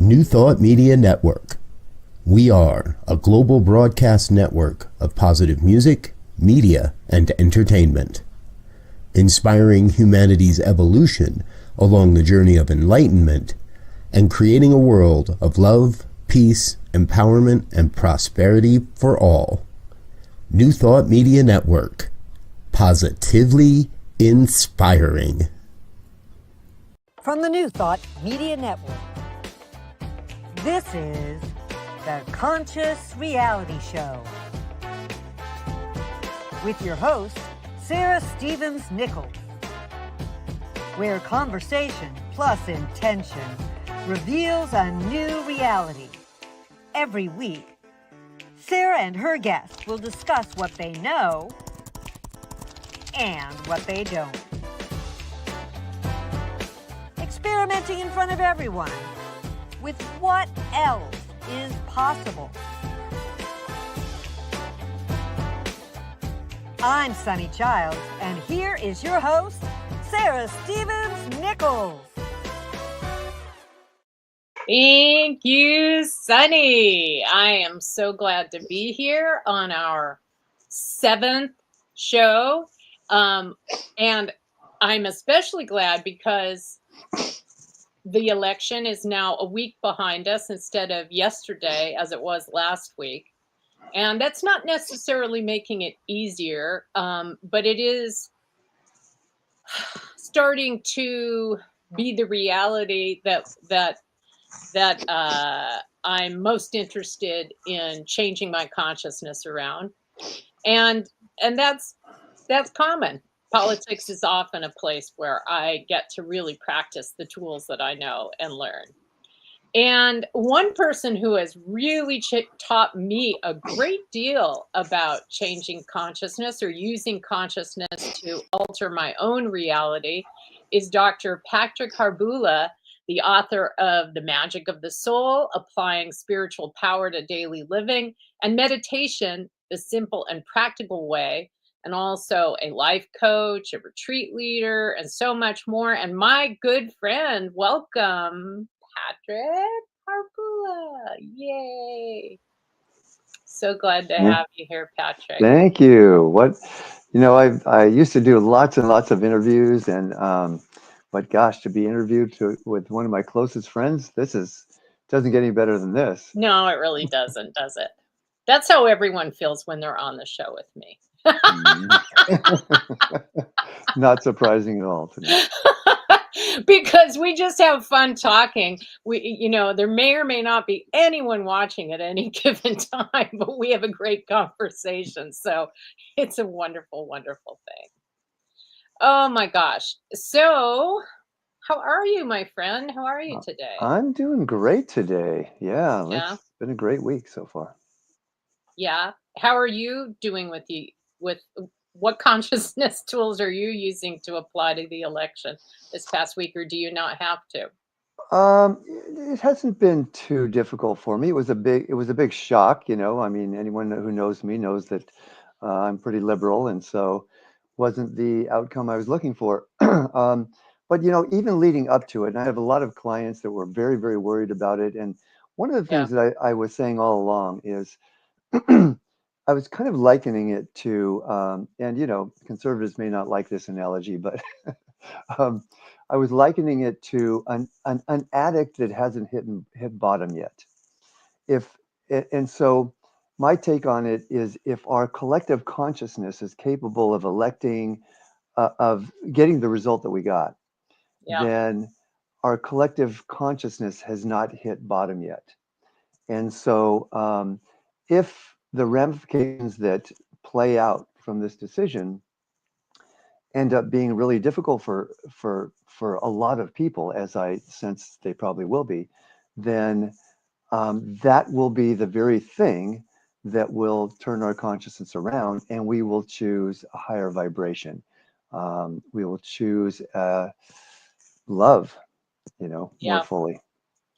New Thought Media Network. We are a global broadcast network of positive music, media, and entertainment, inspiring humanity's evolution along the journey of enlightenment and creating a world of love, peace, empowerment, and prosperity for all. New Thought Media Network. Positively inspiring. From the New Thought Media Network, this is the Conscious Reality Show with your host, Sarah Stevens-Nichols, where conversation plus intention reveals a new reality. Every week, Sarah and her guests will discuss what they know and what they don't. Experimenting in front of everyone with what else is possible. I'm Sunny Childs, and here is your host, Sarah Stevens-Nichols. Thank you, Sunny. I am so glad to be here on our 7th show. And I'm especially glad because the election is now a week behind us instead of yesterday as it was last week. And that's not necessarily making it easier, but it is starting to be the reality that I'm most interested in changing my consciousness around. And that's common. Politics is often a place where I get to really practice the tools that I know and learn. And one person who has really taught me a great deal about changing consciousness or using consciousness to alter my own reality is Dr. Patrick Harbula, the author of The Magic of the Soul, Applying Spiritual Power to Daily Living, and Meditation, the Simple and Practical Way, and also a life coach, a retreat leader, and so much more. And my good friend, welcome, Patrick Harbula. Yay. So glad to have you here, Patrick. Thank you. I used to do lots and lots of interviews, and but gosh, to be interviewed with one of my closest friends, doesn't get any better than this. No, it really doesn't, does it? That's how everyone feels when they're on the show with me. Not surprising at all to me. Because we just have fun talking. There may or may not be anyone watching at any given time, but we have a great conversation. So it's a wonderful, wonderful thing. Oh my gosh. So how are you, my friend? How are you today? I'm doing great today. Yeah. It's been a great week so far. Yeah. How are you doing with what consciousness tools are you using to apply to the election this past week, or do you not have to? It hasn't been too difficult for me. It was a big shock, I mean, anyone who knows me knows that I'm pretty liberal, and so wasn't the outcome I was looking for. But even leading up to it, and I have a lot of clients that were very, very worried about it. And one of the things that I was saying all along is I was kind of likening it to, and conservatives may not like this analogy, but I was likening it to an addict that hasn't hit bottom yet. And so my take on it is, if our collective consciousness is capable of of getting the result that we got, then our collective consciousness has not hit bottom yet. And so if the ramifications that play out from this decision end up being really difficult for a lot of people, as I sense they probably will be, then that will be the very thing that will turn our consciousness around, and we will choose a higher vibration. We will choose love, more fully.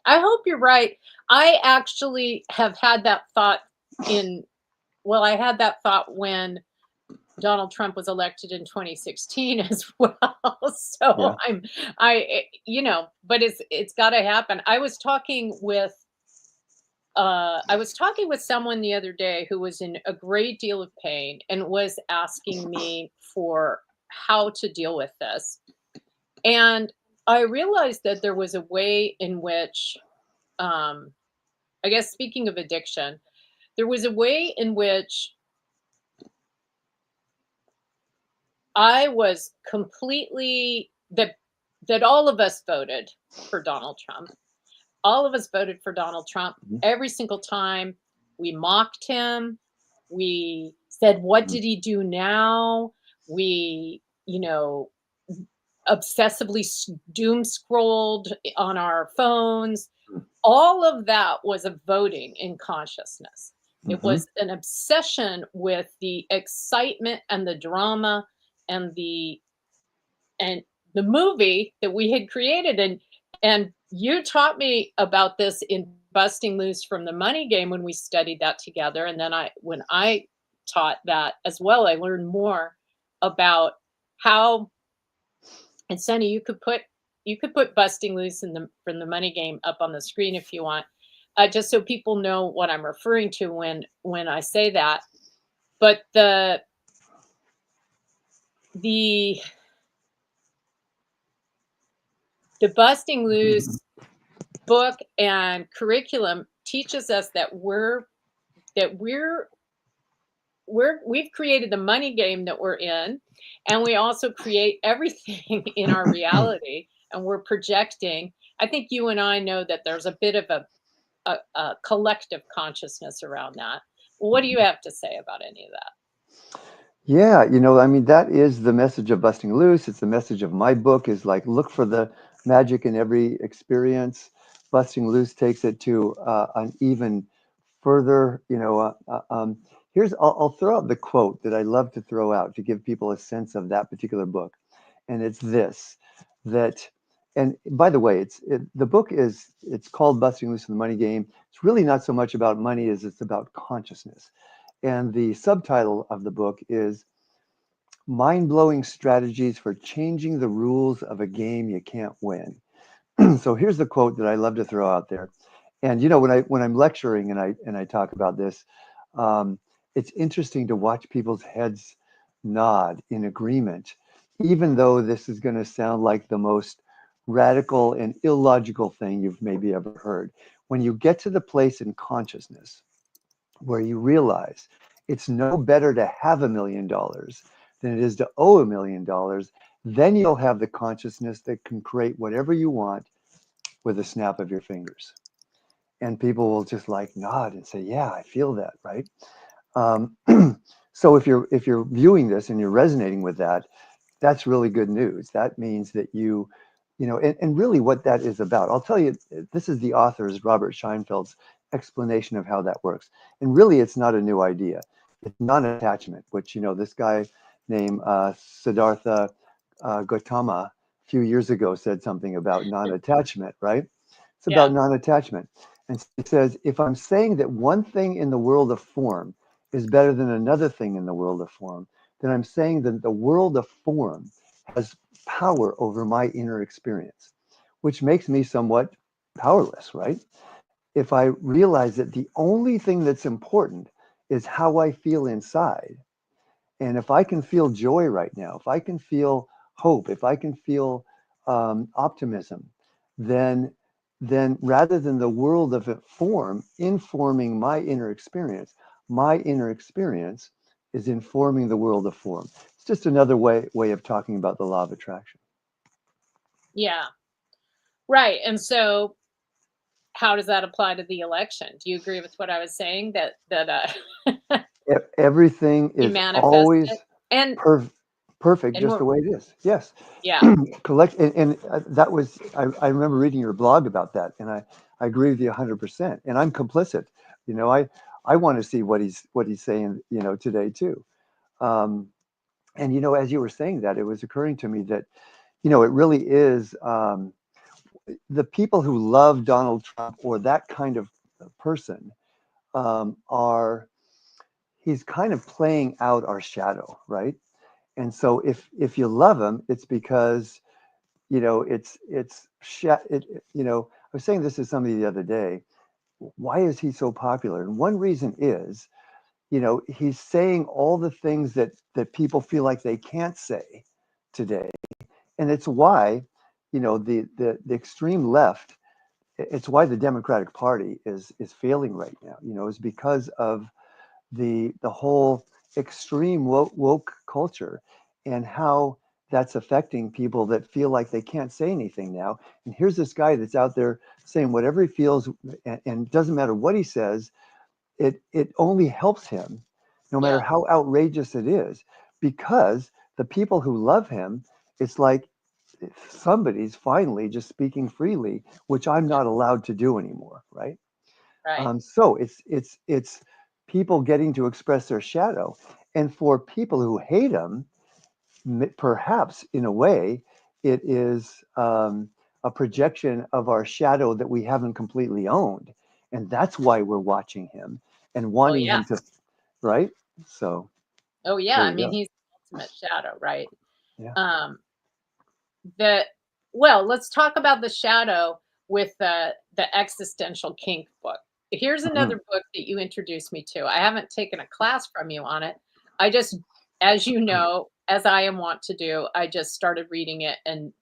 I hope you're right. I actually have had that thought I had that thought when Donald Trump was elected in 2016 as well. So Yeah. but it's got to happen. I was talking with someone the other day who was in a great deal of pain and was asking me for how to deal with this. And I realized that there was a way in which, I guess, speaking of addiction, there was a way in which I was completely that all of us voted for Donald Trump. All of us voted for Donald Trump Mhm. every single time. We mocked him. We said, "What did he do now?" We, obsessively doom scrolled on our phones. All of that was a voting in consciousness. It Mm-hmm. was an obsession with the excitement and the drama and the movie that we had created. And you taught me about this in Busting Loose from the Money Game when we studied that together. And then when I taught that as well, I learned more about how. And Sunny, you could put Busting Loose from the Money Game up on the screen if you want, just so people know what I'm referring to when I say that. But the the Busting Loose book and curriculum teaches us that we've created the money game that we're in, and we also create everything in our reality, and we're projecting. I think you and I know that there's a bit of a collective consciousness around that. What do you have to say about any of that? Yeah, I mean, that is the message of Busting Loose. It's the message of my book is like, look for the magic in every experience. Busting Loose takes it to an even further, I'll throw out the quote that I love to throw out to give people a sense of that particular book. And it's this, that, and by the way, the book it's called Busting Loose in the Money Game. It's really not so much about money as it's about consciousness. And the subtitle of the book is Mind-Blowing Strategies for Changing the Rules of a Game You Can't Win. So here's the quote that I love to throw out there. And when I'm lecturing and I talk about this, it's interesting to watch people's heads nod in agreement, even though this is going to sound like the most radical and illogical thing you've maybe ever heard. When you get to the place in consciousness where you realize it's no better to have $1 million than it is to owe $1 million, then you'll have the consciousness that can create whatever you want with a snap of your fingers. And people will just like nod and say, yeah, I feel that, right? Um, so if you're viewing this and you're resonating with that, that's really good news. That means that and really what that is about. I'll tell you, this is the author's, Robert Scheinfeld's explanation of how that works. And really, it's not a new idea. It's non-attachment, which, this guy named Siddhartha Gautama a few years ago said something about non-attachment, right? It's Yeah. about non-attachment. And he says, if I'm saying that one thing in the world of form is better than another thing in the world of form, then I'm saying that the world of form has power over my inner experience, which makes me somewhat powerless, right? If I realize that the only thing that's important is how I feel inside, and if I can feel joy right now, if I can feel hope, if I can feel optimism, then rather than the world of form informing my inner experience is informing the world of form. It's just another way of talking about the law of attraction. Yeah. Right. And so how does that apply to the election? Do you agree with what I was saying that Everything you is manifest always it? And perfect and just we're the way it is. Yes. yeah. Collect and that was I remember reading your blog about that, and I agree with you 100%. And I'm complicit. I want to see what he's saying, today too. Um, and as you were saying that, it was occurring to me that it really is the people who love Donald Trump or that kind of person are he's kind of playing out our shadow, right? And so if you love him, it's because, I was saying this to somebody the other day. Why is he so popular? And one reason is, he's saying all the things that people feel like they can't say today. And it's why, the extreme left, it's why the Democratic Party is failing right now, is because of the whole extreme woke culture and how that's affecting people that feel like they can't say anything now. And here's this guy that's out there saying whatever he feels, and it doesn't matter what he says, it only helps him, no matter Yeah. how outrageous it is, because the people who love him, it's like somebody's finally just speaking freely, which I'm not allowed to do anymore, right? Right. So it's people getting to express their shadow, and for people who hate him, perhaps in a way, it is a projection of our shadow that we haven't completely owned, and that's why we're watching him and Oh wanting yeah. him to, right? So Oh yeah. there I you mean, go. he's the ultimate shadow, right? Yeah. Um, the well, let's talk about the shadow with the existential kink book. Here's Mhm. another book that you introduced me to. I haven't taken a class from you on it. I just, as you know, as I am wont to do, I just started reading it and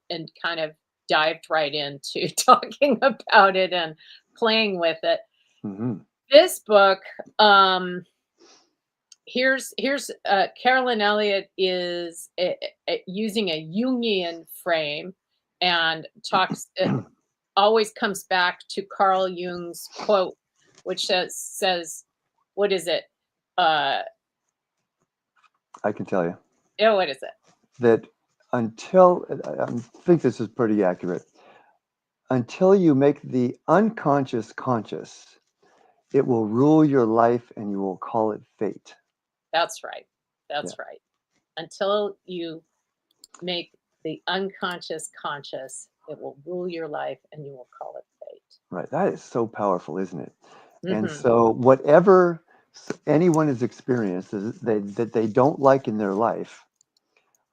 kind of dived right into talking about it and playing with it. Mhm. This book, here's Carolyn Elliott is using a Jungian frame and talks. It always comes back to Carl Jung's quote, which says, "What is it? Uh, I can tell you oh, what is it? that until I think this is pretty accurate. Until you make the unconscious conscious, it will rule your life, and you will call it fate. That's right. Yeah. That's right. Until you make the unconscious conscious, it will rule your life, and you will call it fate." Right. That is so powerful, isn't it? And Hmm. so, whatever anyone has experienced that they don't like in their life,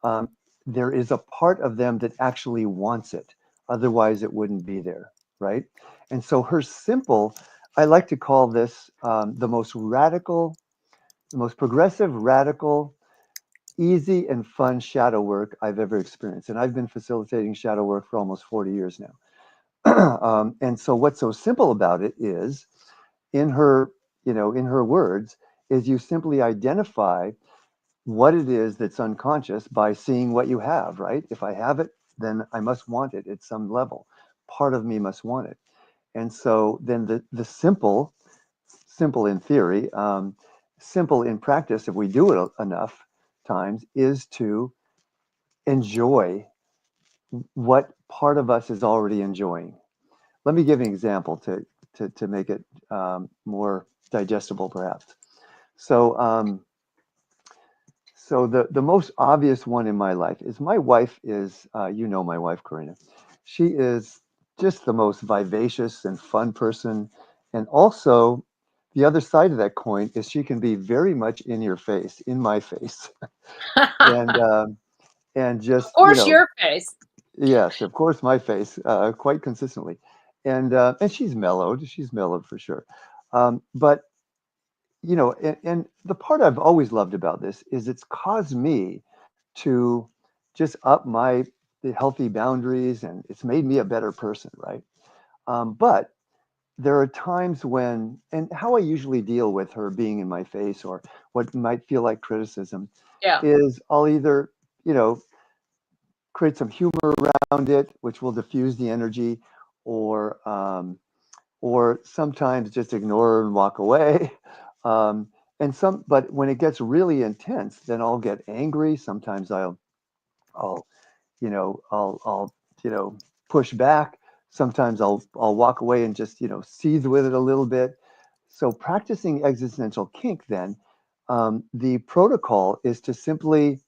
um, there is a part of them that actually wants it. Otherwise, it wouldn't be there. Right. And so, her simple, I like to call this the most radical, the most progressive, radical, easy, and fun shadow work I've ever experienced. And I've been facilitating shadow work for almost 40 years now. And so, what's so simple about it is, in her, in her words, is you simply identify what it is that's unconscious by seeing what you have, right? If I have it, then I must want it at some level. Part of me must want it. And so then the simple in theory, simple in practice, if we do it enough times, is to enjoy what part of us is already enjoying. Let me give you an example to make it more digestible, perhaps. So, so the most obvious one in my life is my wife is, my wife, Karina. She is just the most vivacious and fun person. And also, the other side of that coin is she can be very much in your face, in my face, and and Of just course, your face. yes, of course, my face, quite consistently, and she's mellowed. She's mellowed for sure, but and the part I've always loved about this is it's caused me to just up my the healthy boundaries, and it's made me a better person, right? But there are times when, and how I usually deal with her being in my face or what might feel like criticism Yeah. is I'll either, you know, create some humor around it, which will diffuse the energy, or or sometimes just ignore and walk away. But when it gets really intense, then I'll get angry. Sometimes I'll, I'll, push back. Sometimes I'll walk away and just, seethe with it a little bit. So practicing existential kink, then, the protocol is to simply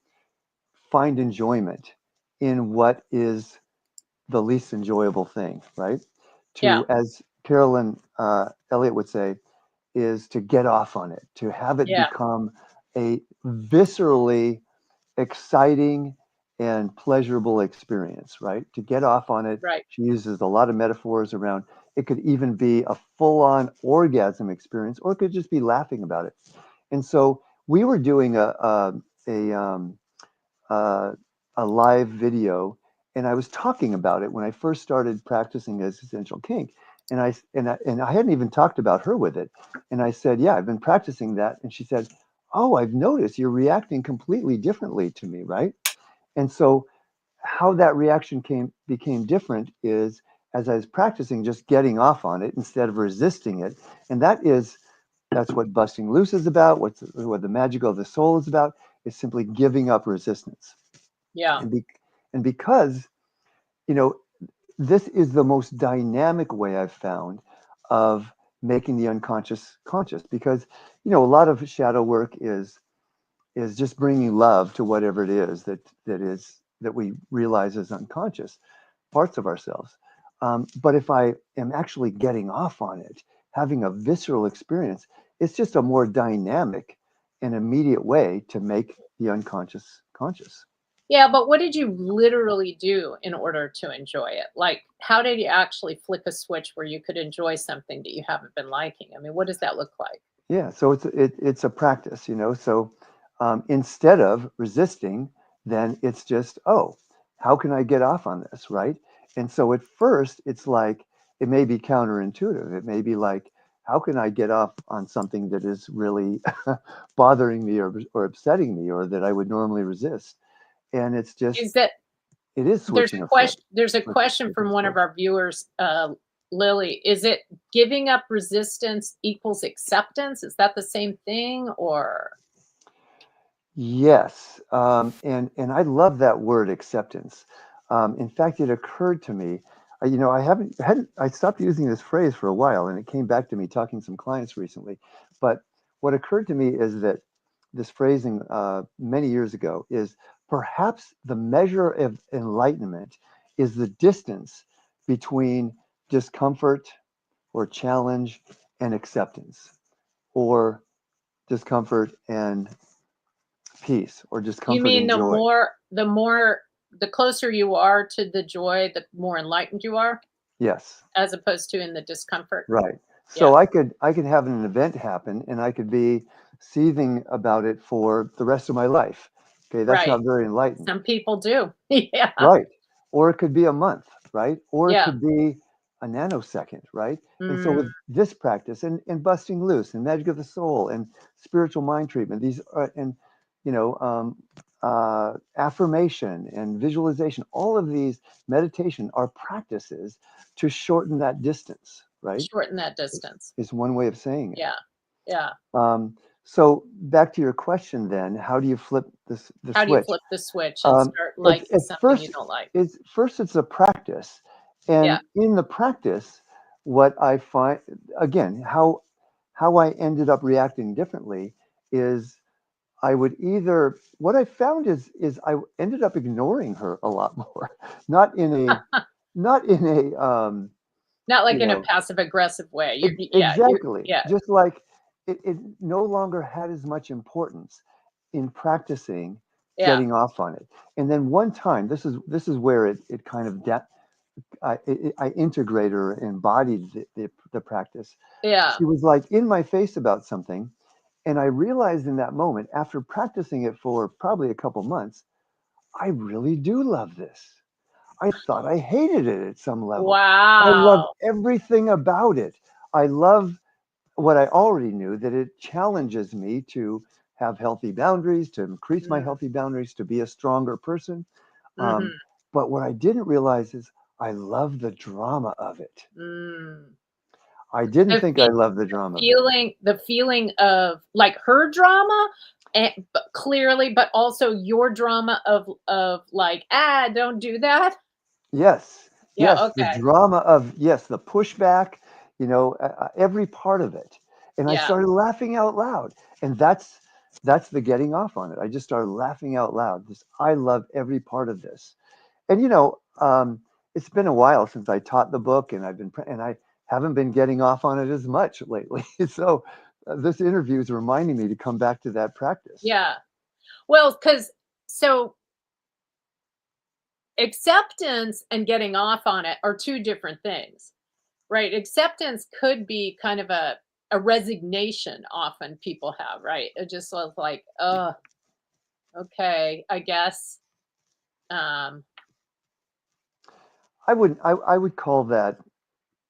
find enjoyment in what is the least enjoyable thing, right? Yeah. To, as Carolyn Elliott would say, is to get off on it, to have it Yeah. become a viscerally exciting and pleasurable experience, right? To get off on it. Right. She uses a lot of metaphors around it could even be a full-on orgasm experience, or it could just be laughing about it. And so we were doing uh, a live video, and I was talking about it when I first started practicing as Essential Kink, and I hadn't even talked about her with it, and I said, "Yeah, I've been practicing that," and she said, "Oh, I've noticed you're reacting completely differently to me, right?" And so how that reaction became different is as I was practicing just getting off on it instead of resisting it, and that's what busting loose is about. What the magic of the soul is about is simply giving up resistance. Yeah. And, be, and because, you know, this is the most dynamic way I've found of making the unconscious conscious, because, a lot of shadow work is just bringing love to whatever it is that we realize is unconscious parts of ourselves. But if I am actually getting off on it, having a visceral experience, it's just a more dynamic and immediate way to make the unconscious conscious. Yeah, but what did you literally do in order to enjoy it? Like, how did you actually flip a switch where you could enjoy something that you haven't been liking? I mean, what does that look like? Yeah, so it's a practice, So instead of resisting, then it's just, oh, how can I get off on this, right? And so at first, it's like it may be counterintuitive. It may be like, how can I get off on something that is really bothering me or upsetting me, or that I would normally resist? And it's just Is that it is there's switching a a flip, question there's a question flipping from a one of switch. our viewers, Lily. Is it giving up resistance equals acceptance? Is that the same thing or Yes, and I love that word acceptance. In fact, it occurred to me, I hadn't I stopped using this phrase for a while, and it came back to me talking to some clients recently. But what occurred to me is that this phrasing many years ago is perhaps the measure of enlightenment is the distance between discomfort or challenge and acceptance, or discomfort and peace, or you discomfort mean and joy. the closer you are to the joy, the more enlightened you are, Yes, as opposed to in the discomfort? right. Yeah, So I could have an event happen, and I could be seething about it for the rest of my life. Okay, that's right. not very enlightened. Some people do. Yeah, Right. Or it could be a month, right? Or it yeah. could be a nanosecond, right? And so Mm, with this practice and busting loose and magic of the soul and spiritual mind treatment, these are, and you know, affirmation and visualization, all of these meditation are practices to shorten that distance, right? shorten that distance. Is one way of saying it. Yeah, yeah. So back to your question then, how do you flip the How do you switch? flip the switch and start At, liking at something you first, don't like? it's a practice, Yeah, and in the practice, what I find again, how I ended up reacting differently is I would either what I found is I ended up ignoring her a lot more, not in a not in a not like you in a know passive aggressive way. You Exactly. yeah, Just like it no longer had as much importance in practicing yeah, getting off on it. And then one time, this is where it kind of I integrated or embodied the practice. yeah. She was like in my face about something, and I realized in that moment, after practicing it for probably a couple months, I really do love this. I thought I hated it at some level. I love Wow. everything about it. I love what I already knew, that it challenges me to have healthy boundaries, to increase my Mm, healthy boundaries, to be a stronger person. Um, mhm, but what I didn't realize is I love the drama of it. mm. I didn't The think fe I loved the drama of it. the feeling of, like, her drama, but clearly, but also your drama of, like, "Ah, don't do that." Yes, Yeah, yes, the okay. drama of, yes, the pushback, every part of it. And I Yeah, started laughing out loud. And that's the getting off on it. I just started laughing out loud. Just I love every part of this. And it's been a while since I taught the book, and I haven't been getting off on it as much lately. So this interview is reminding me to come back to that practice. Yeah. Well, because so acceptance and getting off on it are two different things, right? Acceptance could be kind of a resignation often people have, right? It just was like, oh, okay, I guess. Um, I would call that,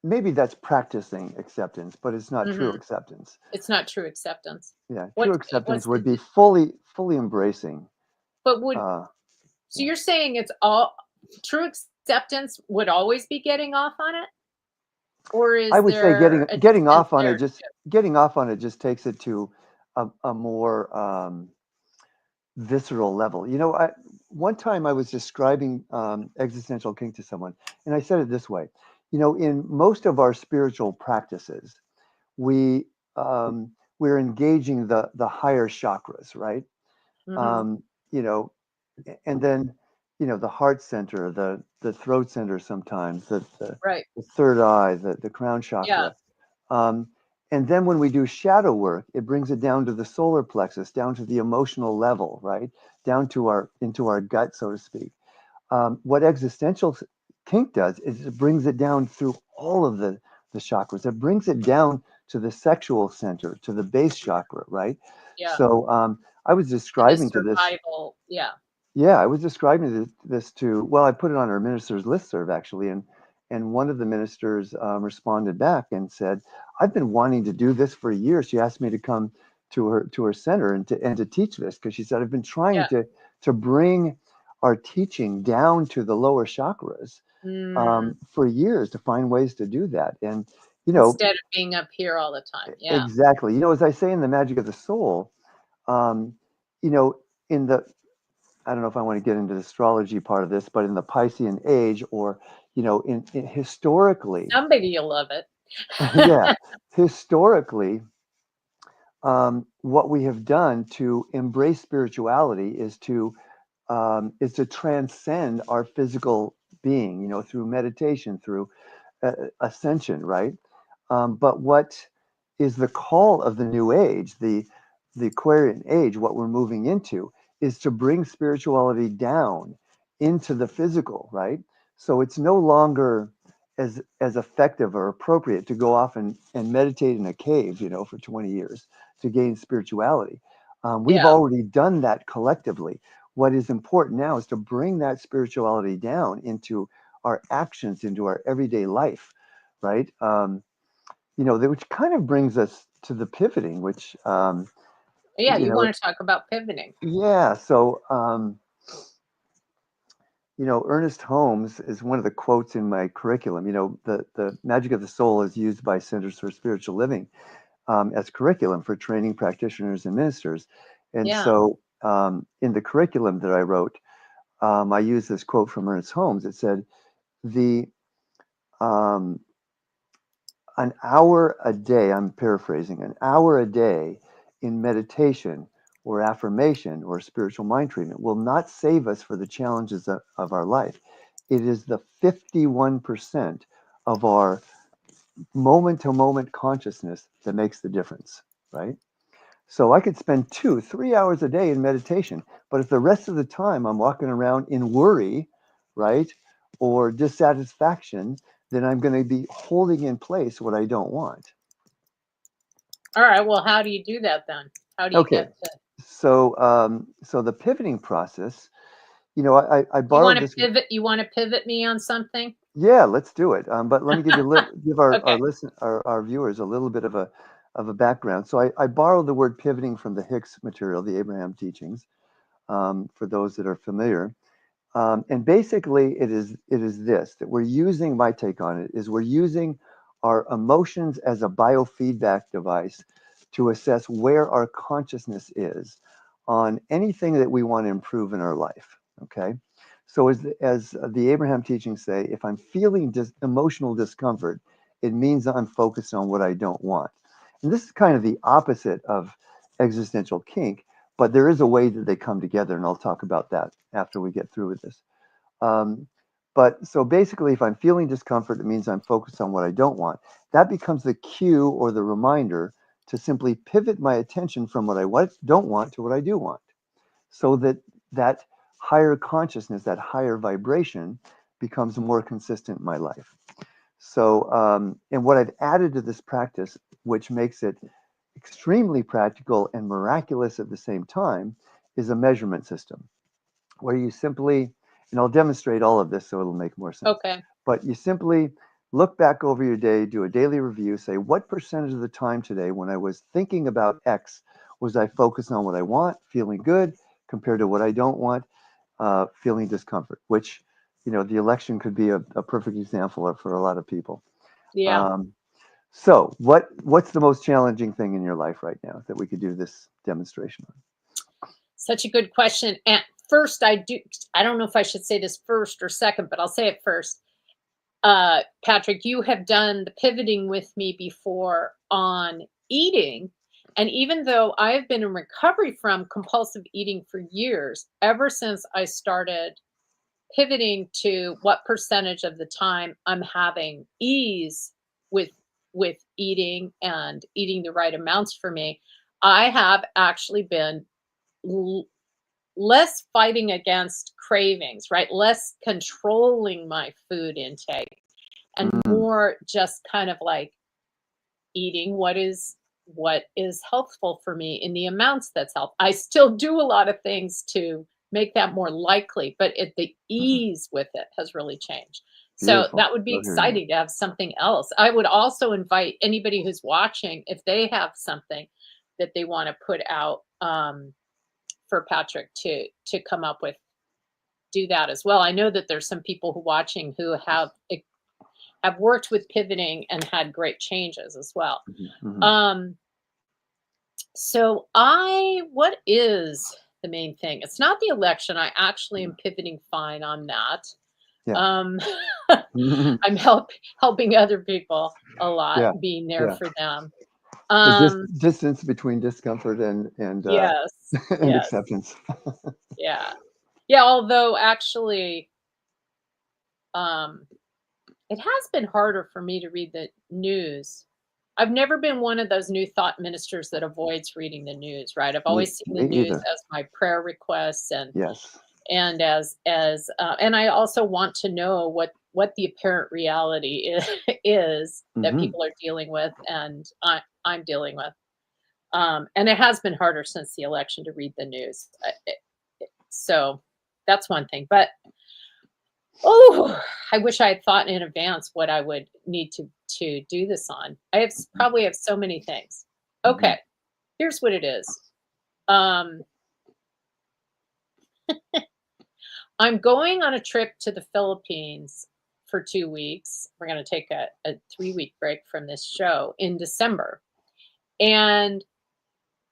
maybe that's practicing acceptance, but it's not true mhm. acceptance. It's not true acceptance. Yeah, true What's acceptance would the be fully embracing. but would Uh, so yeah. you're saying it's all true acceptance would always be getting off on it? Or I is would say there a getting distance off on it there just too? takes it to a more visceral level. One time I was describing existential kink to someone, and I said it this way. In most of our spiritual practices, we we're engaging the higher chakras, right? Mhm. Um, you know, and then the heart center, the throat center, sometimes Right. the third eye, the crown Yeah. chakra. Um, and then when we do shadow work, it brings it down to the solar plexus, down to the emotional level, right? Down to our into our gut, so to speak. What existential kink does is it brings it down through all of the chakras. It brings it down to the sexual center, to the base chakra, right? Yeah. So I was To the describing to this survival. Yeah. yeah, I was describing this to, well, I put it on our ministers listserv actually, and one of the ministers responded back and said, "I've been wanting to do this for years." She asked me to come to her center and to teach this because she said, "I've been trying Yeah. to bring our teaching down to the lower chakras Mm. for years to find ways to do that." And you know, Instead of being up here all the time. Yeah. exactly. As I say in the Magic of the Soul, um, you know, in the I don't know if I want to get into the astrology part of this, but in the Piscean age, or in historically, Somebody will love it. yeah, historically, what we have done to embrace spirituality is to transcend our physical being, through meditation, through ascension, right? But what is the call of the new age, the Aquarian age, what we're moving into, is to bring spirituality down into the physical, right? So it's no longer as effective or appropriate to go off and meditate in a cave, for 20 years to gain spirituality. We've Yeah. already done that collectively. What is important now is to bring that spirituality down into our actions, into our everyday life, right? Which kind of brings us to the pivoting, which, Yeah. you You know, want to talk about pivoting. yeah. So, Ernest Holmes is one of the quotes in my curriculum. The Magic of the Soul is used by Centers for Spiritual Living as curriculum for training practitioners and ministers. And Yeah. so, in the curriculum that I wrote, I used this quote from Ernest Holmes. It said, "The um, an hour a day, I'm paraphrasing, an hour a day in meditation or affirmation or spiritual mind treatment will not save us for the challenges of our life. It is the 51% of our moment to moment consciousness that makes the difference," right? So I could spend 3 hours a day in meditation, but if the rest of the time I'm walking around in worry, right, or dissatisfaction, then I'm going to be holding in place what I don't want. All right. Well, how do you do that then? How do you Okay, get to so the pivoting process, I you want borrowed to this. pivot? You want to pivot me on something? Yeah, let's do it. But let me give Okay. our viewers a little bit of a background. So I borrowed the word pivoting from the Hicks material, the Abraham teachings, for those that are familiar. And basically, it is this that we're using. My take on it is we're using our emotions as a biofeedback device to assess where our consciousness is on anything that we want to improve in our life. Okay, so as the Abraham teachings say, if I'm feeling emotional discomfort, it means I'm focused on what I don't want. And this is kind of the opposite of existential kink, but there is a way that they come together, and I'll talk about that after we get through with this. Um, but so basically, if I'm feeling discomfort, it means I'm focused on what I don't want. That becomes the cue or the reminder to simply pivot my attention from what I don't want to what I do want, so that that higher consciousness, that higher vibration becomes more consistent in my life. So, and what I've added to this practice, which makes it extremely practical and miraculous at the same time, is a measurement system where you simply, and I'll demonstrate all of this so it'll make more sense. Okay. But you simply look back over your day, do a daily review, say what percentage of the time today when I was thinking about X was I focused on what I want, feeling good, compared to what I don't want, feeling discomfort, which, the election could be a perfect example for a lot of people. Yeah. So what's the most challenging thing in your life right now that we could do this demonstration on? Such a good question. And first, I don't know if I should say this first or second, but I'll say it first. Patrick, you have done the pivoting with me before on eating. And even though I've been in recovery from compulsive eating for years, ever since I started pivoting to what percentage of the time I'm having ease with eating and eating the right amounts for me, I have actually been less fighting against cravings, right? Less controlling my food intake and more just kind of like eating what is helpful for me in the amounts that's helpful. I still do a lot of things to make that more likely, but the ease with it has really changed. So Beautiful. that would be Love hearing that. exciting to have something else. I would also invite anybody who's watching, if they have something that they want to put out for Patrick to come up with, do that as well. I know that there's some people who watching who have worked with pivoting and had great changes as well. So what is the main thing? It's not the election. I actually am pivoting fine on that. Yeah. I'm helping other people a lot, Yeah. being there Yeah. for them. The distance between discomfort and Yes. and Yes. acceptance. Yeah. Yeah. Although actually, it has been harder for me to read the news. I've never been one of those new thought ministers that avoids reading the news, right? I've always seen the Me news either. as my prayer requests Yes. and and I also want to know what the apparent reality is that people are dealing with and I'm dealing with. And it has been harder since the election to read the news. So that's one thing. But I wish I had thought in advance what I would need to do this on. I probably have so many things. Okay, here's what it is. I'm going on a trip to the Philippines for 2 weeks. We're going to take a 3-week break from this show in December. And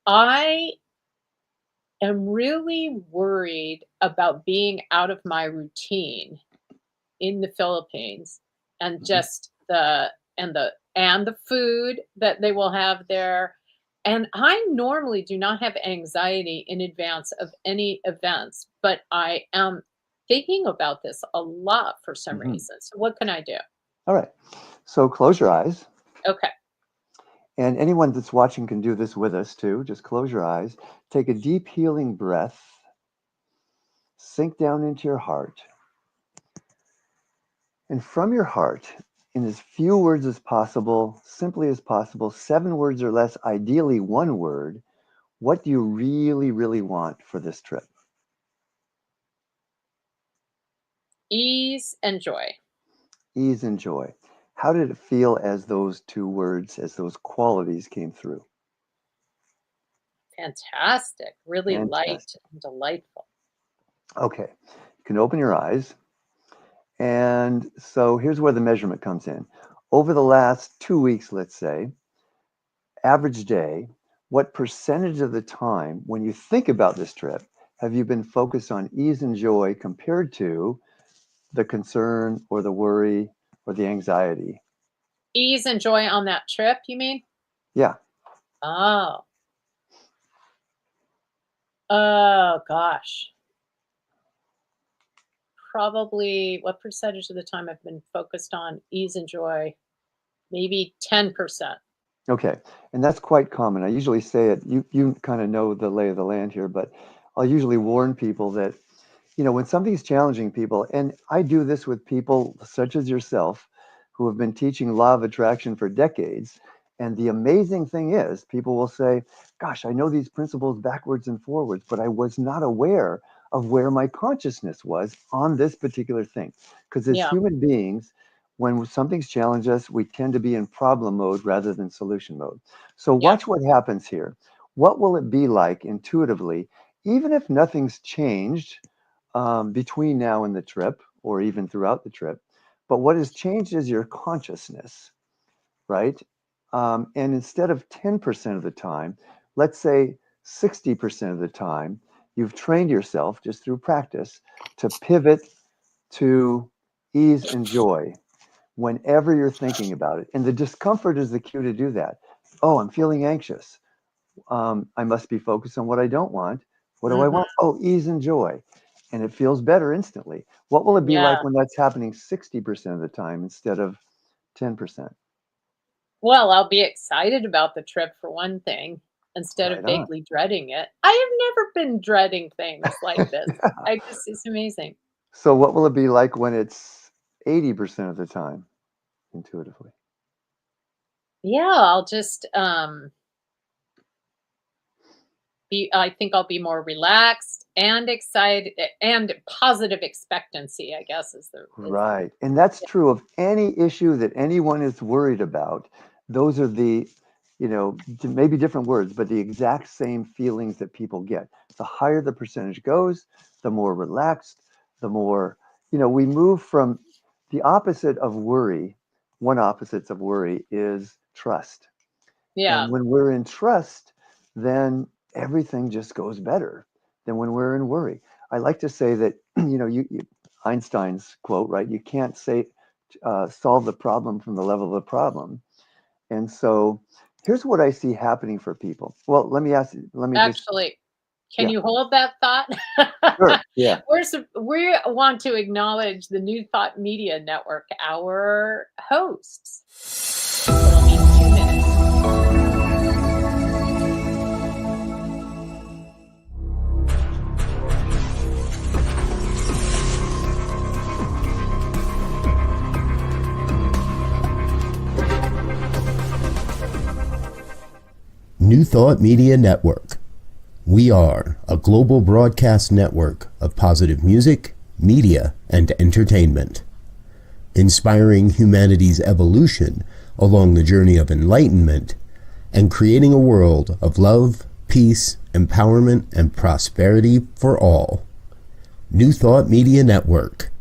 I am really worried about being out of my routine in the Philippines and just the food that they will have there. And I normally do not have anxiety in advance of any events, but I am thinking about this a lot for some reason. So what can I do? All right. So close your eyes. Okay. And anyone that's watching can do this with us too. Just close your eyes. Take a deep healing breath. Sink down into your heart. And from your heart, in as few words as possible, simply as possible, 7 words or less, ideally 1 word, what do you really, really want for this trip? Ease and joy. Ease and joy. How did it feel as those 2 words, as those qualities came through? Fantastic. Really light Fantastic. and delightful. Okay. You can open your eyes. And so here's where the measurement comes in. Over the last 2 weeks, let's say, average day, what percentage of the time when you think about this trip have you been focused on ease and joy compared to the concern or the worry or the anxiety? Ease and joy on that trip, you mean? Yeah. Oh. Oh gosh. Probably what percentage of the time I've been focused on ease and joy? Maybe 10%. Okay, and that's quite common. I usually say it, you kind of know the lay of the land here, but I'll usually warn people that, when something's challenging people, and I do this with people such as yourself who have been teaching law of attraction for decades. And the amazing thing is, people will say, gosh, I know these principles backwards and forwards, but I was not aware of where my consciousness was on this particular thing. Because as Yeah. human beings, when something's challenged us, we tend to be in problem mode rather than solution mode. So Yep. watch what happens here. What will it be like intuitively, even if nothing's changed between now and the trip, or even throughout the trip? But what has changed is your consciousness, right? And instead of 10% of the time, let's say 60% of the time, you've trained yourself just through practice to pivot to ease and joy whenever you're thinking about it. And the discomfort is the cue to do that. Oh, I'm feeling anxious. I must be focused on what I don't want. What do I Hmm. want? Oh, ease and joy. And it feels better instantly. What will it be like Yeah. when that's happening 60% of the time instead of 10%? Well, I'll be excited about the trip for one thing, instead of Right on. vaguely dreading it. I have never been dreading things like this. I just it's amazing. So, what will it be like when it's 80% of the time intuitively? Yeah, I'll just be I think I'll be more relaxed and excited and positive expectancy, I guess is Right. And that's true of any issue that anyone is worried about. Those are maybe different words, but the exact same feelings that people get. The higher the percentage goes, the more relaxed, the more, we move from the opposite of worry. One opposite of worry is trust. yeah. And when we're in trust, then everything just goes better than when we're in worry. I like to say that, Einstein's quote, right? You can't solve the problem from the level of the problem. And so here's what I see happening for people. Well, let me just, Actually, can yeah, you hold that thought? sure. Yeah. We want to acknowledge the New Thought Media Network, our hosts. It'll be 2 minutes. New Thought Media Network. We are a global broadcast network of positive music, media, and entertainment, inspiring humanity's evolution along the journey of enlightenment and creating a world of love, peace, empowerment, and prosperity for all. New Thought Media Network.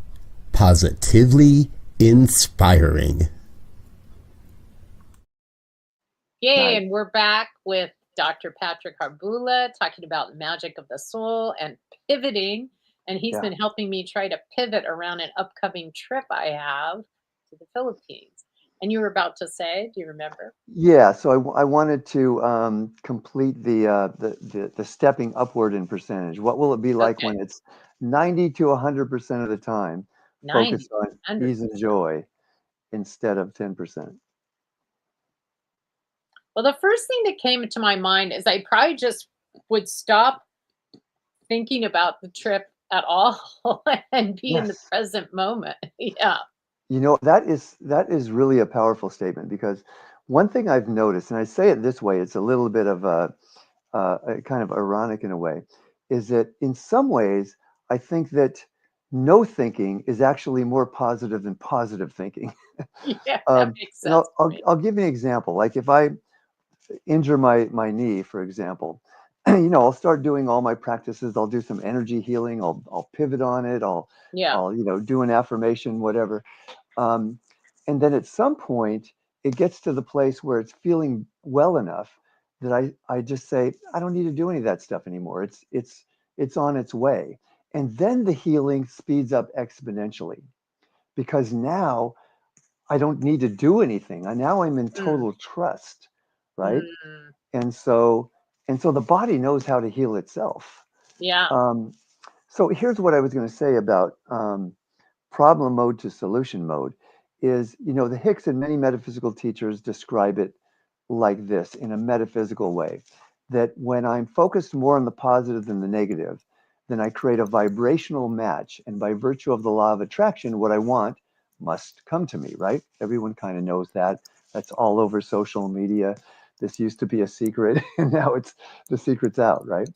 Positively inspiring. Yay, Nice. and we're back with Dr. Patrick Harbula talking about the magic of the soul and pivoting. And he's Yeah. been helping me try to pivot around an upcoming trip I have to the Philippines. And you were about to say, do you remember? Yeah, so I wanted to complete the stepping upward in percentage. What will it be like Okay, when it's 90 to 100% of the time 90, focused on ease and 100%. joy instead of 10%? Well, the first thing that came to my mind is I probably just would stop thinking about the trip at all and be in the Yes. present moment. Yeah. That is really a powerful statement, because one thing I've noticed, and I say it this way, it's a little bit of a kind of ironic in a way, is that in some ways I think that no thinking is actually more positive than positive thinking. Yeah, that makes And sense to me. I'll give you an example. Like if I injure my knee, for example, I'll start doing all my practices. I'll do some energy healing. I'll pivot on it. Yeah. I'll do an affirmation, whatever. Um, and then at some point, it gets to the place where it's feeling well enough that I just say, I don't need to do any of that stuff anymore. It's on its way. And then the healing speeds up exponentially, because now I don't need to do anything. Now I'm in Mm, total trust, right? mm, And so the body knows how to heal itself. yeah. Um, so here's what I was going to say about problem mode to solution mode is, the Hicks and many metaphysical teachers describe it like this in a metaphysical way, that when I'm focused more on the positive than the negative, then I create a vibrational match. And by virtue of the law of attraction, what I want must come to me, right? Everyone kind of knows that. That's all over social media. This used to be a secret, and now it's the secret's out, right?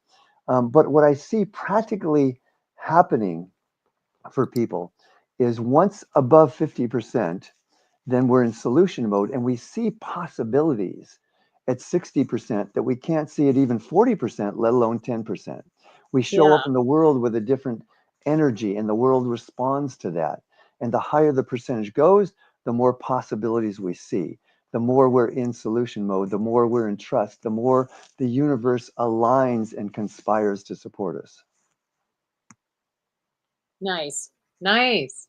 But what I see practically happening for people is once above 50%, then we're in solution mode and we see possibilities at 60% that we can't see at even 40%, let alone 10%. We show Yeah. up in the world with a different energy and the world responds to that. And the higher the percentage goes, the more possibilities we see. The more we're in solution mode, the more we're in trust, the more the universe aligns and conspires to support us. Nice. Nice.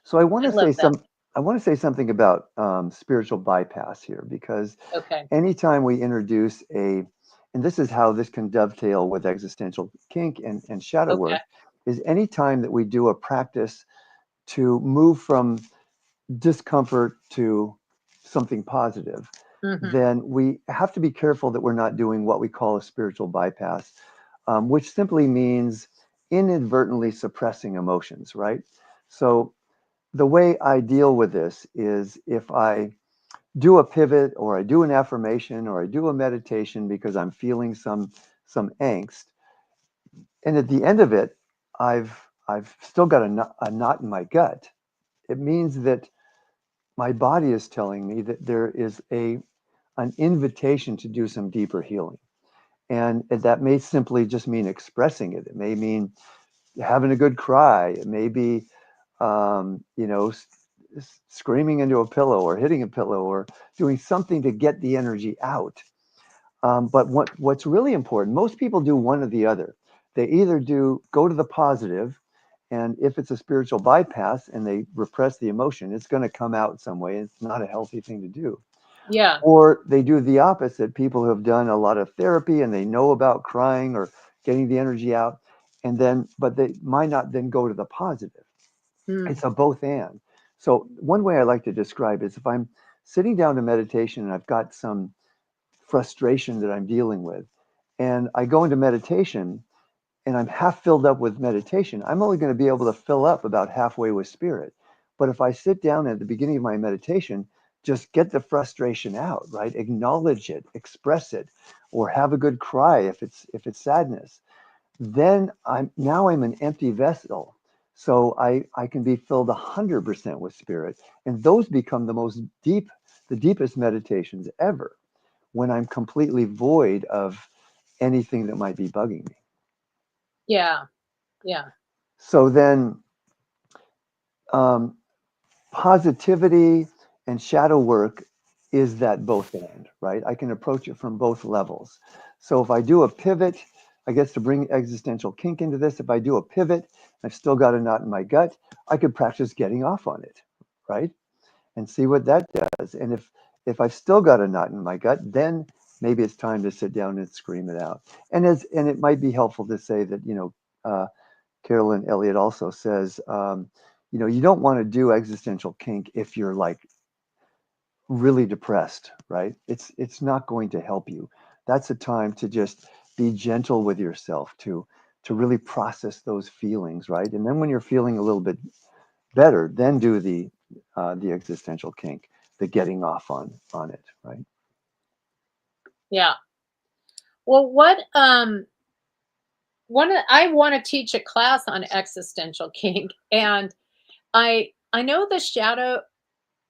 So I love that. I want to say something about spiritual bypass here, because Okay. anytime we introduce and this is how this can dovetail with existential kink and shadow Okay. work, is anytime that we do a practice to move from discomfort to something positive, Hmm. then we have to be careful that we're not doing what we call a spiritual bypass, which simply means inadvertently suppressing emotions, right? So the way I deal with this is if I do a pivot or I do an affirmation or I do a meditation because I'm feeling some angst, and at the end of it, I've still got a knot in my gut. It means that my body is telling me that there is an invitation to do some deeper healing. And that may simply just mean expressing it. It may mean having a good cry. It may be, screaming into a pillow or hitting a pillow or doing something to get the energy out. But what's really important, most people do one or the other. They either do go to the positive, and if it's a spiritual bypass and they repress the emotion, it's going to come out some way. It's not a healthy thing to do. Yeah. Or they do the opposite. People who have done a lot of therapy and they know about crying or getting the energy out, but they might not then go to the positive. Mm. It's a both and. So one way I like to describe is if I'm sitting down to meditation and I've got some frustration that I'm dealing with, and I go into meditation and I'm half filled up with meditation, I'm only going to be able to fill up about halfway with spirit. But if I sit down at the beginning of my meditation, just get the frustration out, right? Acknowledge it, express it, or have a good cry if it's sadness, then I'm an empty vessel. So I can be filled 100% with spirit. And those become the deepest meditations ever, when I'm completely void of anything that might be bugging me. Yeah. Yeah. So then um, positivity and shadow work is that both end, right? I can approach it from both levels. So if I do a pivot, I guess to bring existential kink into this, if I do a pivot, I've still got a knot in my gut, I could practice getting off on it, right? And see what that does. And if I've still got a knot in my gut, then maybe it's time to sit down and scream it out. And it might be helpful to say that, Carolyn Elliott also says, you don't want to do existential kink if you're like really depressed, right? It's not going to help you. That's a time to just be gentle with yourself, to really process those feelings, right? And then when you're feeling a little bit better, then do the existential kink, the getting off on it, right? Yeah. Well, I want to teach a class on existential kink, and I know the shadow.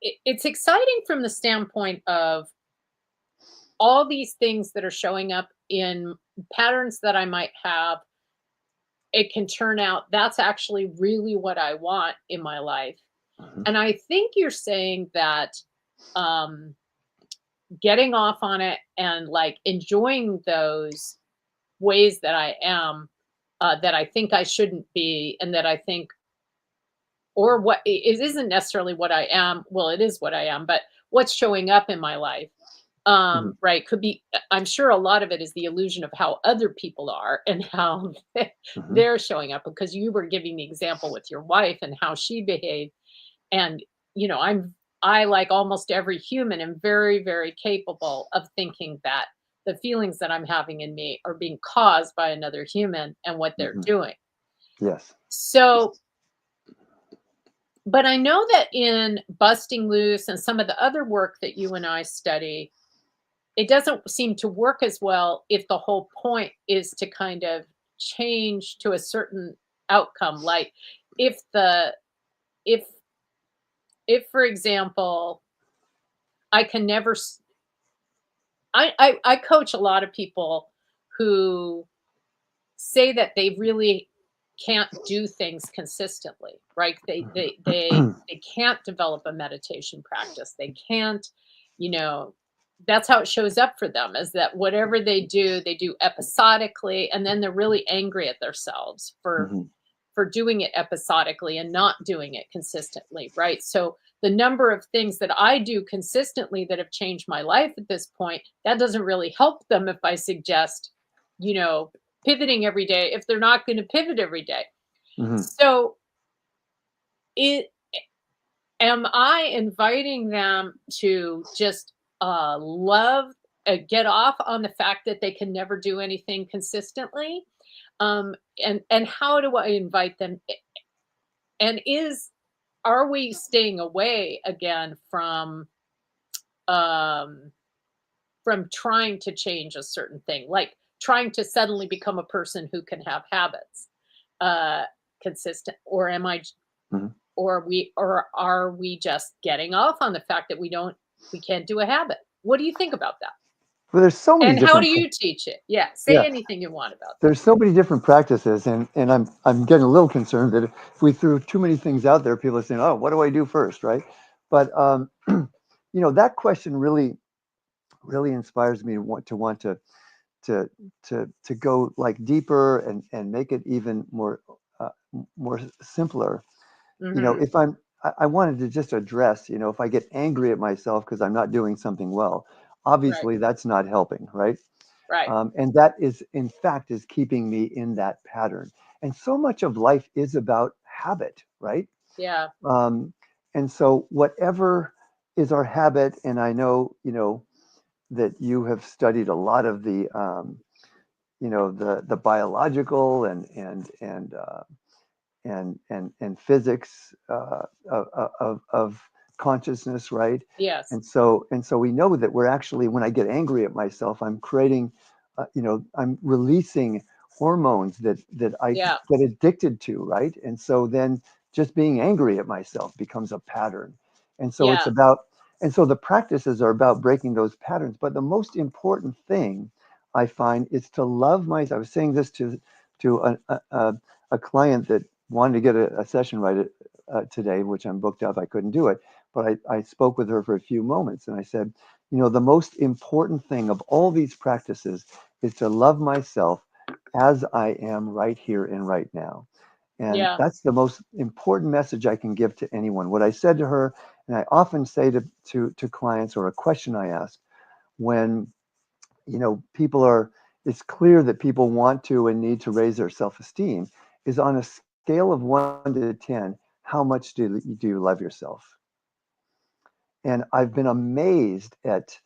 It's exciting from the standpoint of all these things that are showing up in patterns that I might have. It can turn out that's actually really what I want in my life. Mhm. And I think you're saying that um, getting off on it and like enjoying those ways that I am, that I think I shouldn't be, and that I think, or what it isn't necessarily what I am. Well, it is what I am, but what's showing up in my life, Mhm. right? Could be, I'm sure a lot of it is the illusion of how other people are and how Mhm. they're showing up, because you were giving the example with your wife and how she behaved. And, I'm I, like almost every human, am very, very capable of thinking that the feelings that I'm having in me are being caused by another human and what they're Hmm. doing. Yes. So, but I know that in Busting Loose and some of the other work that you and I study, it doesn't seem to work as well if the whole point is to kind of change to a certain outcome. Like if the if for example, I can never I coach a lot of people who say that they really can't do things consistently, right? They can't develop a meditation practice. They can't, you know, that's how it shows up for them, is that whatever they do episodically, and then they're really angry at themselves Hmm. for doing it episodically and not doing it consistently, right? So the number of things that I do consistently that have changed my life at this point, that doesn't really help them if I suggest, you know, pivoting every day if they're not going to pivot every day. Hmm. So it am I inviting them to just love get off on the fact that they can never do anything consistently? And how do I invite them? And is are we staying away again um from trying to change a certain thing, like trying to suddenly become a person who can have habits uh consistent, or am I Hmm. or are we just getting off on the fact that we can't do a habit? What do you think about that? Well, there's so many And how do different. you teach it? Yeah, say Yeah, anything you want about that. there's so many different practices, and I'm getting a little concerned that if we threw too many things out there, people are saying, "Oh, what do I do first?" Right? But that question really inspires me to to go like deeper and make it even uh, more simpler. Hmm. If I wanted to just address, if I get angry at myself because I'm not doing something well, Right, obviously that's not helping, right? right. And that is, in fact, is keeping me in that pattern. And so much of life is about habit, right? Yeah, Um, and so whatever is our habit, and I know, that you have studied a lot of the biological and physics of consciousness, right? yes, And so we know that we're actually, when I get angry at myself, I'm creating, I'm releasing hormones that I yeah, get addicted to, right? And so then just being angry at myself becomes a pattern. And so it's yeah, about, and so the practices are about breaking those patterns. But the most important thing I find is to love myself. I was saying this to a client that wanted to get a session right today, which I'm booked up. I couldn't do it, but I spoke with her for a few moments, and I said, the most important thing of all these practices is to love myself as I am right here and right now. And yeah, that's the most important message I can give to anyone. What I said to her, and I often say to clients, or a question I ask when people are, it's clear that people want to and need to raise their self-esteem, is on a scale of 1 to 10, how much do you love yourself? And I've been amazed at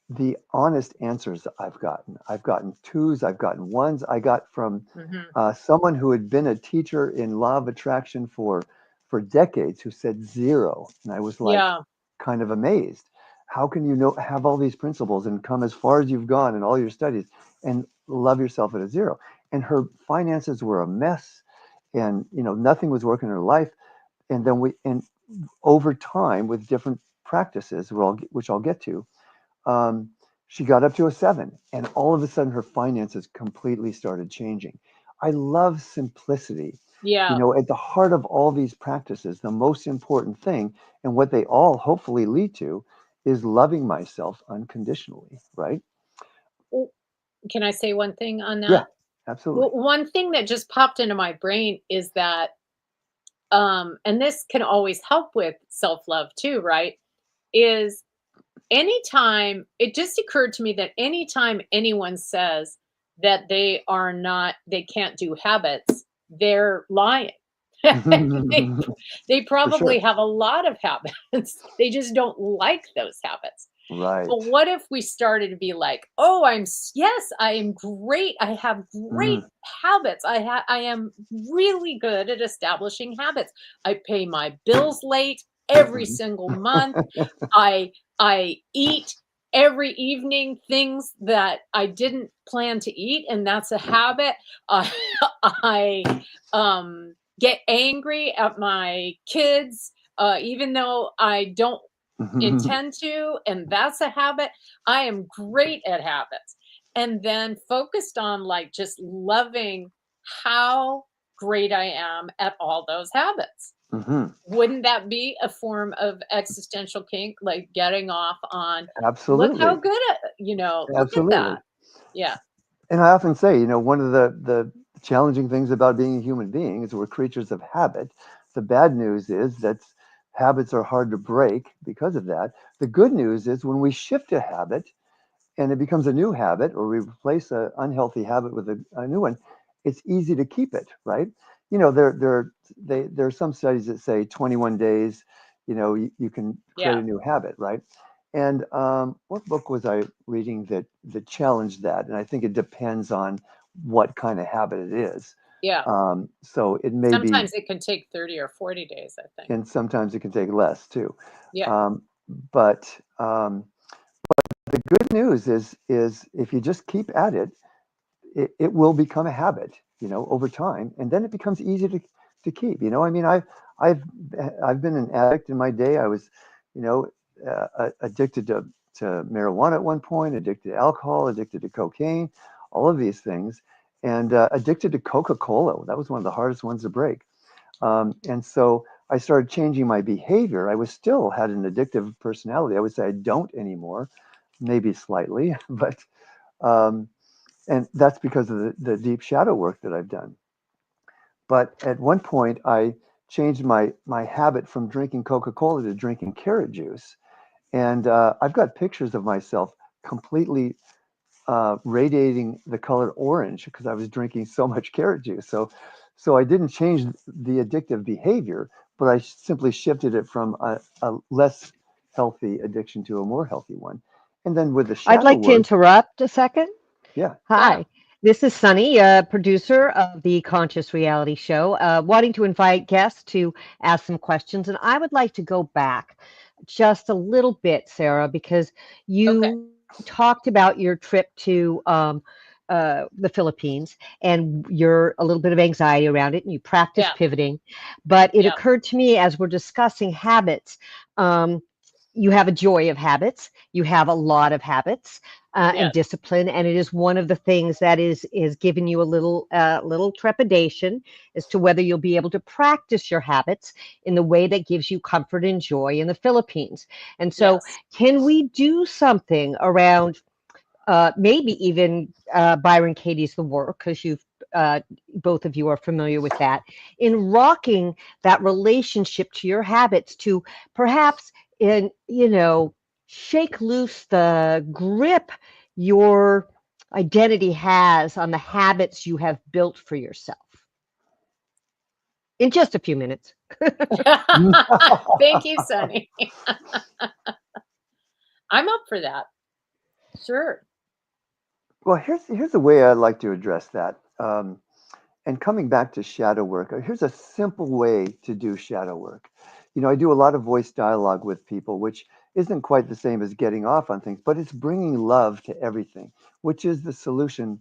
the honest answers that I've gotten. I've gotten twos, I've gotten ones. I got from hmm, someone who had been a teacher in law of attraction for decades, who said zero. And I was like yeah, kind of amazed. How can you have all these principles and come as far as you've gone in all your studies and love yourself at a zero? And her finances were a mess, and nothing was working in her life. And then over time, with different practices, which I'll get to, um, she got up to a 7, and all of a sudden her finances completely started changing. I love simplicity. yeah. At the heart of all these practices, the most important thing, and what they all hopefully lead to, is loving myself unconditionally, right? W- Can I say one thing on Yeah, that? absolutely. Well, one thing that just popped into my brain is that, and this can always help with self-love too, right? Is anytime it just occurred to me that anytime anyone says that they can't do habits, they're lying. they, they For probably sure. have a lot of habits. They just don't like those habits. Right. But what if we started to be like, "Oh, yes, I am great. I have great Mm. habits. I am really good at establishing habits. I pay my bills late every Mhm. single month. I eat every evening things that I didn't plan to eat, and that's a habit. I I get angry at my kids, even though I don't intend to, and that's a habit. I am great at habits. And then focused on like just loving how great I am at all those habits. Mhm. Wouldn't that be a form of existential kink? Like getting off on, look how Absolutely. good at, look at that. Absolutely. Yeah. And I often say, one of the challenging things about being a human being is we're creatures of habit. The bad news is that habits are hard to break because of that. The good news is when we shift a habit and it becomes a new habit, or we replace an unhealthy habit with a new one, it's easy to keep it, right? There are some studies that say 21 days, you can create Yeah. a new habit, right? And what book was I reading that challenged that? And I think it depends on what kind of habit it is. Yeah. So it may be, Sometimes it can take 30 or 40 days, I think. and sometimes it can take less too. Yeah. Um, but the good news is if you just keep at it, it will become a habit, over time, and then it becomes easy to keep. I mean, I've I've been an addict in my day. I was, you know, addicted to marijuana at one point, addicted to alcohol, addicted to cocaine, all of these things, and addicted to Coca-Cola. That was one of the hardest ones to break. And so I started changing my behavior. I was still had an addictive personality. I would say I don't anymore, maybe slightly, but um, and that's because of the deep shadow work that I've done. But at one point, I changed my habit from drinking Coca-Cola to drinking carrot juice, and I've got pictures of myself completely radiating the color orange because I was drinking so much carrot juice. So I didn't change the addictive behavior, but I simply shifted it from a less healthy addiction to a more healthy one. And then with the I'd shadow like to work, interrupt a second. yeah. Yeah. Hi, this is Sunny, producer of the Conscious Reality Show, wanting to invite guests to ask some questions. And I would like to go back just a little bit, Sarah, because Okay. you talked about your trip to the Philippines and your a little bit of anxiety around it, and you practice Yeah. pivoting. But it Yeah. occurred to me as we're discussing habits. Um, you have a joy of habits. You have a lot of habits and Yes. discipline, and it is one of the things that is giving you a little trepidation as to whether you'll be able to practice your habits in the way that gives you comfort and joy in the Philippines. And so, Yes. can we do something around maybe even Byron Katie's The Work, because you've both of you are familiar with that, in rocking that relationship to your habits to perhaps in shake loose the grip your identity has on the habits you have built for yourself in just a few minutes. Thank you, Sunny. I'm up for that. Sure. Well, here's a way I'd like to address that. And coming back to shadow work, here's a simple way to do shadow work. I do a lot of voice dialogue with people, which isn't quite the same as getting off on things, but it's bringing love to everything, which is the solution,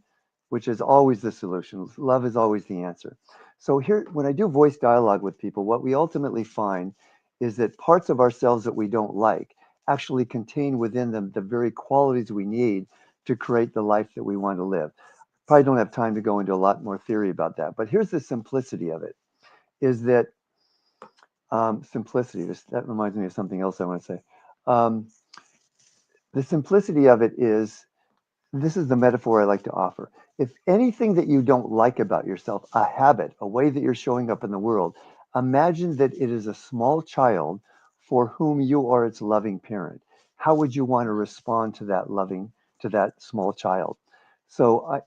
which is always the solution. Love is always the answer. So here, when I do voice dialogue with people, what we ultimately find is that parts of ourselves that we don't like actually contain within them the very qualities we need to create the life that we want to live. Probably don't have time to go into a lot more theory about that, but here's the simplicity of it: is that simplicity? That reminds me of something else I want to say. Um, the simplicity of it is, this is the metaphor I like to offer. If anything that you don't like about yourself, a habit, a way that you're showing up in the world, imagine that it is a small child for whom you are its loving parent. How would you want to respond to that small child? So,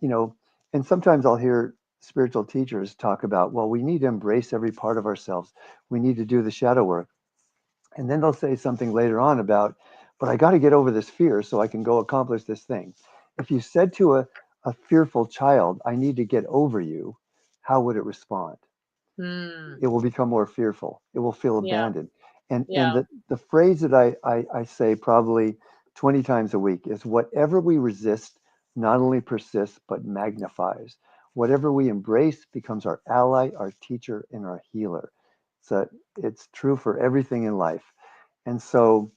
and sometimes I'll hear spiritual teachers talk about, well, we need to embrace every part of ourselves. We need to do the shadow work. And then they'll say something later on about, but I got to get over this fear so I can go accomplish this thing. If you said to a fearful child, I need to get over you, how would it respond? Hmm. It will become more fearful. It will feel Yeah. abandoned. And Yeah. the phrase that I say probably 20 times a week is whatever we resist not only persists, but magnifies. Whatever we embrace becomes our ally, our teacher, and our healer. So it's true for everything in life. And so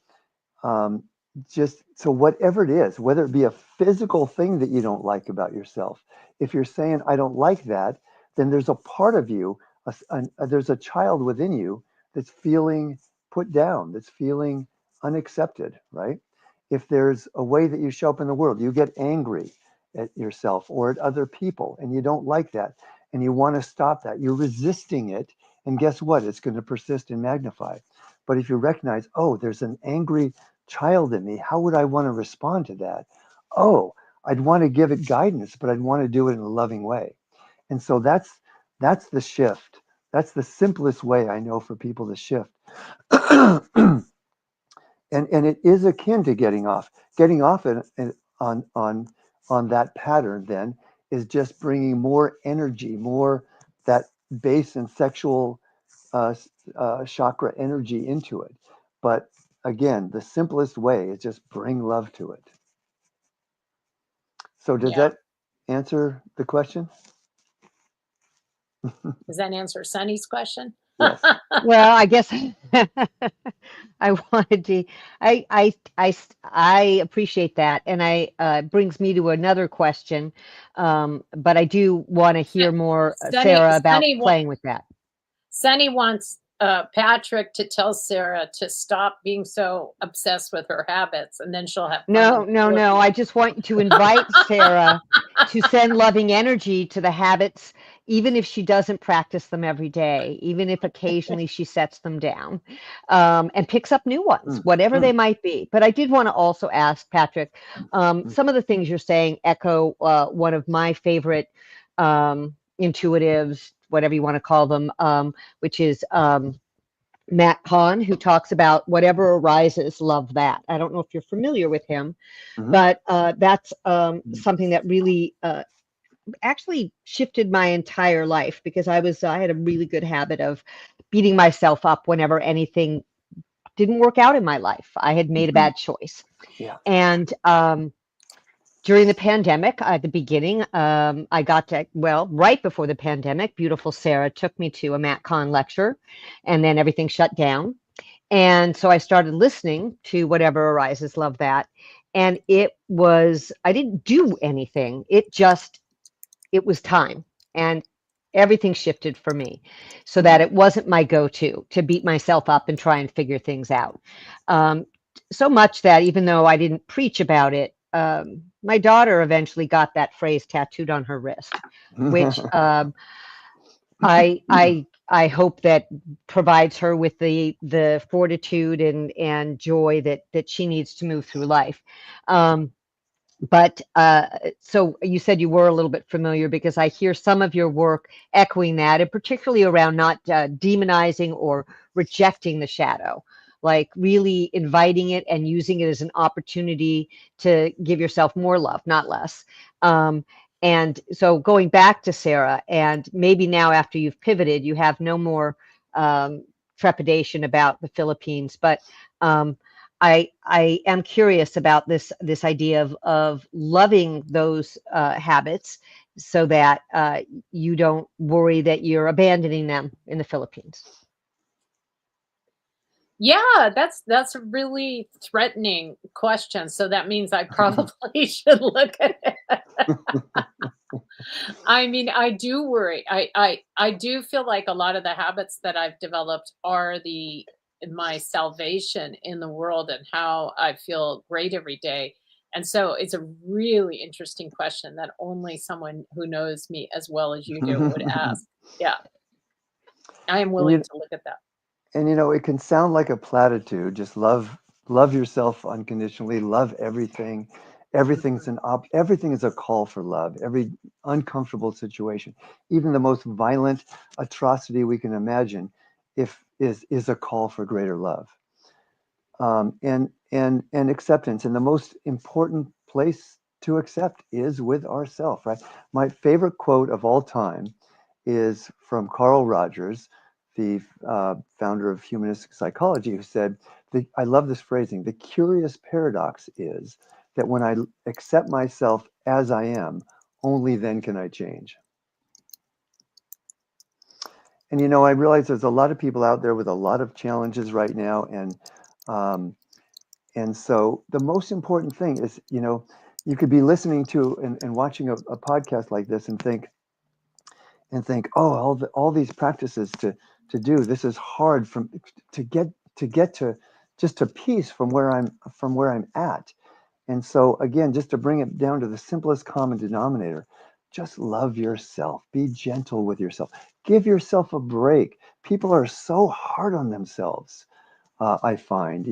um, just so whatever it is, whether it be a physical thing that you don't like about yourself, if you're saying I don't like that, then there's a part of you, there's a child within you that's feeling put down, that's feeling unaccepted, right? If there's a way that you show up in the world, you get angry at yourself or at other people, and you don't like that, and you want to stop that, you're resisting it, and guess what? It's going to persist and magnify. But if you recognize, oh, there's an angry child in me, how would I want to respond to that? Oh, I'd want to give it guidance, but I'd want to do it in a loving way. And so that's the shift. That's the simplest way I know for people to shift. and it is akin to getting off. Getting off on that pattern then is just bringing more energy, more that base and sexual uh, chakra energy into it. But again, the simplest way is just bring love to it. So does Yeah. that answer the question? Does that answer Sunny's question? Yes. Well, I guess I wanted to. I appreciate that, and I brings me to another question. But I do want to hear more, Sunny, Sarah, about Sunny, playing with that. Sunny wants Patrick to tell Sarah to stop being so obsessed with her habits, and then she'll have fun in No, the no, no. I Philippines. just want you to invite Sarah to send loving energy to the habits, even if she doesn't practice them every day, even if occasionally she sets them down, and picks up new ones, Mm, whatever mm, they might be. But I did want to also ask Patrick, mm, some of the things you're saying echo one of my favorite intuitives, whatever you want to call them, which is Matt Kahn, who talks about whatever arises, love that. I don't know if you're familiar with him, mhm, but that's something that really actually shifted my entire life because I had a really good habit of beating myself up whenever anything didn't work out in my life. I had made a mhm. bad choice. Yeah. And during the pandemic, at the beginning, I got to, well, right before the pandemic, beautiful Sarah took me to a Matt Kahn lecture, and then everything shut down. And so I started listening to Whatever Arises, Love That. And I didn't do anything. It was time. And everything shifted for me so that Mm, it wasn't my go-to to beat myself up and try and figure things out. Um, so much that even though I didn't preach about it, my daughter eventually got that phrase tattooed on her wrist, which I hope that provides her with the fortitude and joy that she needs to move through life. Um, but so you said you were a little bit familiar because I hear some of your work echoing that, and particularly around not demonizing or rejecting the shadow, like really inviting it and using it as an opportunity to give yourself more love, not less. Um, and so going back to Sarah, and maybe now after you've pivoted, you have no more trepidation about the Philippines, but I am curious about this idea of loving those habits so that you don't worry that you're abandoning them in the Philippines. Yeah, that's a really threatening question. So that means I probably should look at it. I mean, I do worry. I do feel like a lot of the habits that I've developed are the my salvation in the world and how I feel great every day. And so it's a really interesting question that only someone who knows me as well as you do would ask. Yeah, I am and willing you to look at that. and you know it can sound like a platitude. Just love yourself unconditionally, love everything, Everything is a call for love. Every uncomfortable situation, even the most violent atrocity we can imagine, is a call for greater love. And acceptance. And the most important place to accept is with ourself, right? My favorite quote of all time is from Carl Rogers, the founder of humanistic psychology, who said, I love this phrasing, the curious paradox is that when I accept myself as I am, only then can I change. And, I realize there's a lot of people out there with a lot of challenges right now. And so the most important thing is, you could be listening to and watching a podcast like this and think, oh, all these practices to do, this is hard to get to just to peace from where I'm at. And so again, just to bring it down to the simplest common denominator, just love yourself, be gentle with yourself, give yourself a break. People are so hard on themselves. I find,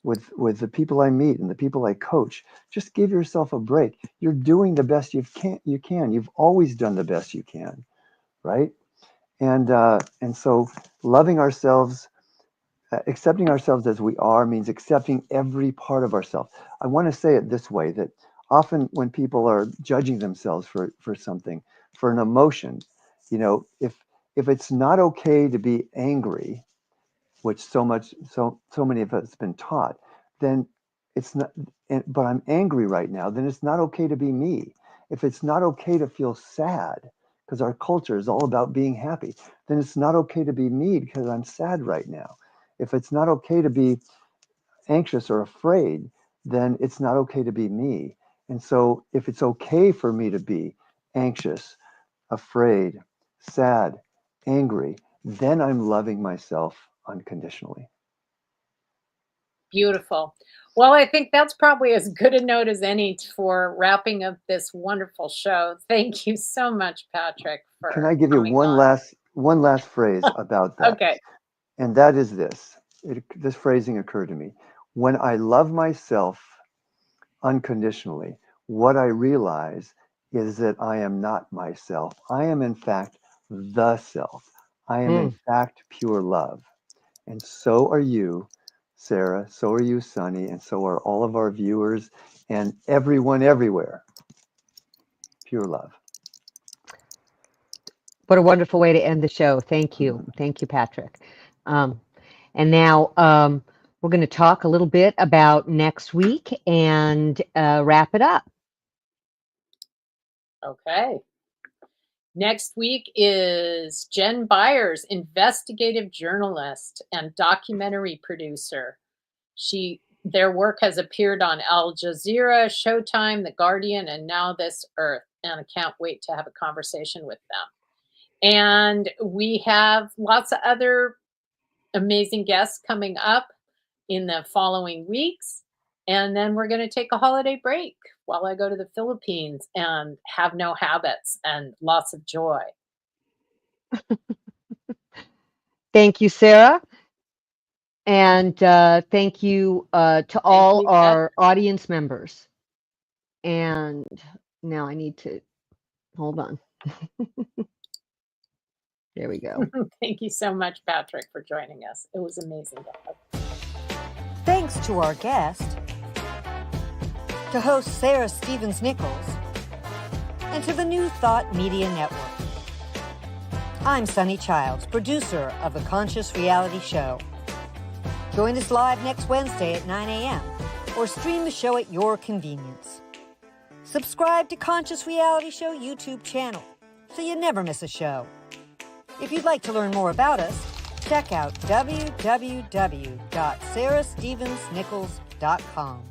with the people I meet and the people I coach, just give yourself a break. You're doing the best you can. You've always done the best you can, right? And so loving ourselves, accepting ourselves as we are means accepting every part of ourselves. I want to say it this way, that often when people are judging themselves for something, for an emotion, if it's not okay to be angry, which so many of us have been taught, then it's not, but I'm angry right now, then it's not okay to be me. If it's not okay to feel sad, because our culture is all about being happy, then it's not okay to be me because I'm sad right now. If it's not okay to be anxious or afraid, then it's not okay to be me. And so if it's okay for me to be anxious, afraid, sad, angry, then I'm loving myself unconditionally. Beautiful. Well, I think that's probably as good a note as any for wrapping up this wonderful show. Thank you so much, Patrick, for Can I give you coming one on. last phrase about that? Okay. And that is this. This phrasing occurred to me. When I love myself unconditionally, what I realize is that I am not myself. I am, in fact, the self. I am, in fact, pure love. And so are you, Sarah. So are you, Sunny. And so are all of our viewers and everyone everywhere. Pure love. What a wonderful way to end the show. Thank you. Thank you, Patrick. And now we're going to talk a little bit about next week and wrap it up. Okay. Next week is Jen Byers, investigative journalist and documentary producer. Their work has appeared on Al Jazeera, Showtime, The Guardian, and now This Earth. And I can't wait to have a conversation with them. And we have lots of other amazing guests coming up in the following weeks. And then we're going to take a holiday break while I go to the Philippines and have no habits and lots of joy. Thank you, Sarah. And thank you to all our audience members. And now I need to, hold on. There we go. Thank you so much, Patrick, for joining us. It was amazing to have. Thanks to our guest, to host Sarah Stevens Nichols, and to the New Thought Media Network. I'm Sunny Childs, producer of The Conscious Reality Show. Join us live next Wednesday at 9 a.m. or stream the show at your convenience. Subscribe to Conscious Reality Show YouTube channel so you never miss a show. If you'd like to learn more about us, check out www.sarahstevensnichols.com.